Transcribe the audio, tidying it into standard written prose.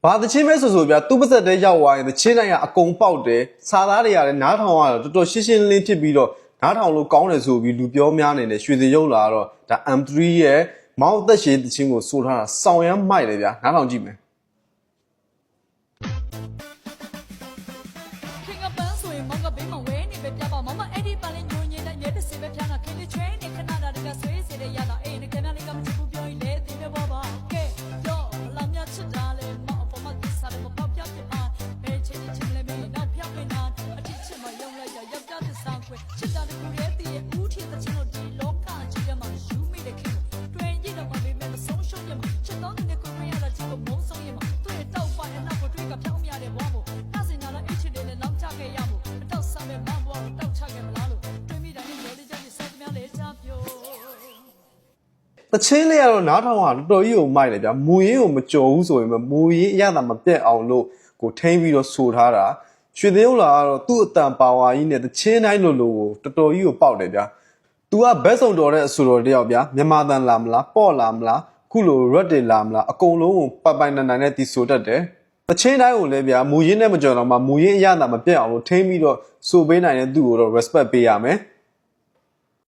ဘာတချင်းမဲဆိုဗျာသူ့ပါသက်တဲ့ရောက်သွားရင်တချင်းတိုင်းကအကုန်ပေါက်တယ်စာသားတွေရတယ်နားထောင်ရတော့တော်တော်ရှင်းရှင်းလင်းဖြစ်ပြီးတော့နားထောင်လို့ကောင်းတယ်ဆိုပြီးလူပြောများနေတယ်ရွှေစရုပ်လာတော့ဒါ M3 ရဲ့မောက်သက်ရှည်တချင်းကိုဆိုထားတာစောင်းရမ်းမိုက်တယ်ဗျာနားထောင်ကြည့်မယ်တချင်းလေးကတော့နားထောင်တာတော်တော်ကြီးကိုမိုက်တယ်ဗျာမူရင်းကိုမကြော်ဘူးဆိုရင်မူရင်းအရသာမပြတ်အောင်လို့ကိုထိန်းပြီးတော့ဆိုထားတာရွှေသေးုံလာကတော့သူ့အတန်ပါဝါကြီးနဲ့တချင်းတိုင်းလိုကိုတော်တော်ကြီးကိုပေါက်တယ်ဗျာ तू ကဘက်စုံတော်တဲ့အဆိုတော်တယောက်ဗျာမြန်မာတန်လာမလားပေါ့လာမလားခုလို red တွေလာမလားအကုန်လုံးကိုပိုင်နိုင်နဲ့တီဆိုတတ်တယ်တချင်းတိုင်းကိုလည်းဗျာမူရင်းနဲ့မကြော်တော့မှမူရင်းအရသာမပြတ်အောင်လို့ထိန်းပြီးတော့ဆိုပေးနိုင်တဲ့သူ့ကိုတော့ respect ပေးရမယ်